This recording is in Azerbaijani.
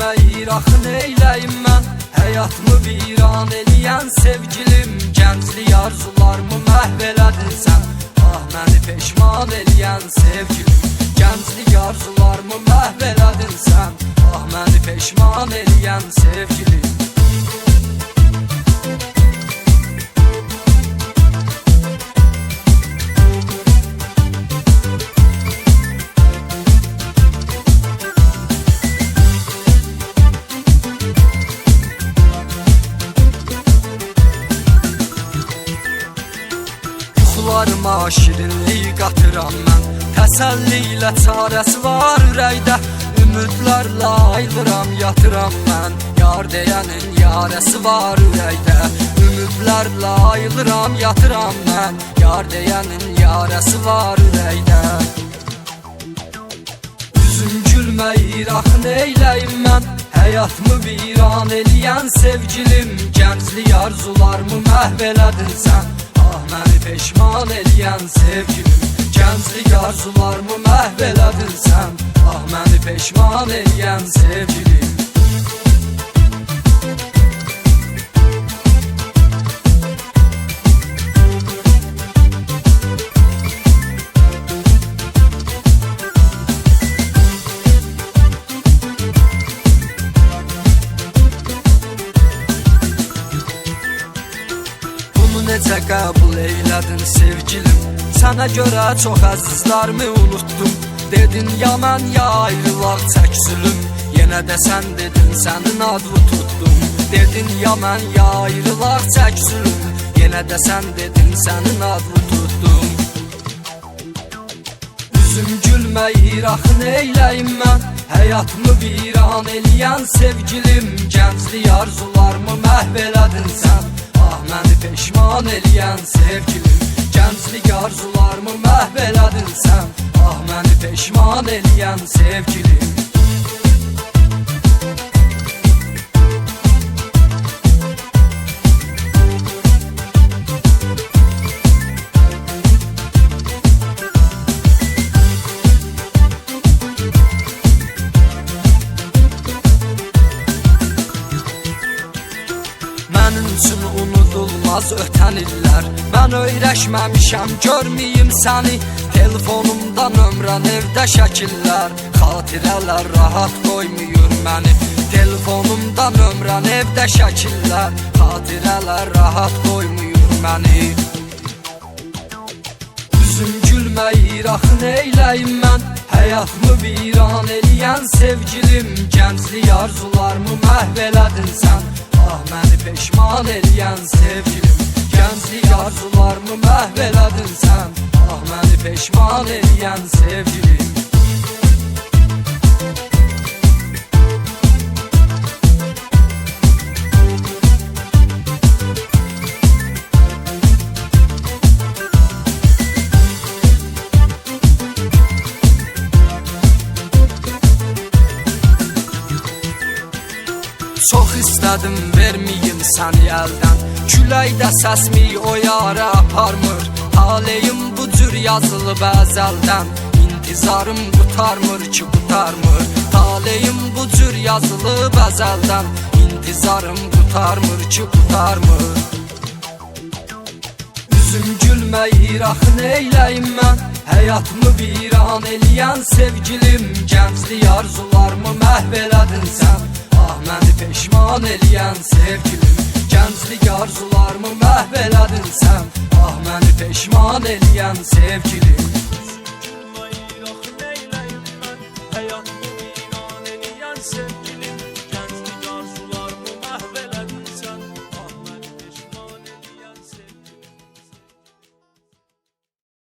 gülməyir axı neyləyim mən? Həyatımı viran eləyən sevgilim, gənclik arzularımı məhv elədin sən. Ah məni peşman eləyən sevgilim, gənclik arzularımı məhv elədin sən. Ah məni peşman eləyən sevgilim. Yuxularıma şirinlik qatıram mən, təsəlli ilə çarəsi var ürəkdə. Ümidlərlə ayılıram, yatıram mən, yar deyənin yarəsi var ürəkdə. Ümidlərlə ayılıram, yatıram mən, yar deyənin yarəsi var ürəkdə. Üzüm gülməyir axı neyləyim mən? Həyatımı viran eləyən sevgilim, gənclik arzularımı məhv elədin sən. Ah məni peşman eləyən sevgilim, gənclik arzularımı məhv elədin sən. Ah məni peşman eləyən sevgilim. Necə qəbul eylədin sevgilim, sənə görə çox əzizlərimi unutdum. Dedin ya mən ya ayrılaq çəksilüm, yenə də sən dedin sənin adını tutdum. Dedin ya mən ya ayrılaq çəksilüm, yenə də sən dedin sənin adını tutdum. Üzüm gülməyir axı neyləyim mən? Həyatımı viran eləyən sevgilim, gənclik arzularımı məhv elədin sən. Ah məni peşman eləyən sevgilim, gənclik arzularımı məhv elədin sən. Ah məni peşman eləyən sevgilim. Mənim üçün unudulmaz ötən illər, mən öyrəşməmişəm görməyim səni. Telefonumda nömrən, evdə şəkillər, xatirələr rahat qoymuyor məni. Telefonumda nömrən, evdə şəkillər, xatirələr rahat qoymuyor məni. Üzüm gülməyir axı neyləyim mən? Həyatımı viran eləyən sevgilim, gənclik arzularımı məhv elədin sən. Ah məni peşman eləyən sevgilim, gənclik arzularımı məhv elədin sən. Ah məni peşman eləyən sevgilim. Çox istədim verməyim səni əldən, küləkdə səsmi o yara aparmır. Taleyim bu cür yazılıb əzəldən, intizarım qutarmır ki qutarmır. Taleyim bu cür yazılıb əzəldən, intizarım qutarmır ki qutarmır. Üzüm gülməyir axı neyləyim mən? Həyatımı viran eləyən sevgilim, gənclik arzularımı məhv elədin sən. Ah məni peşman eləyən sevgilim, gənclik arzularımı məhv elədin sən. Ah məni peşman eləyən sevgilim. Gülməyir axı neyləyim mən? Həyatımı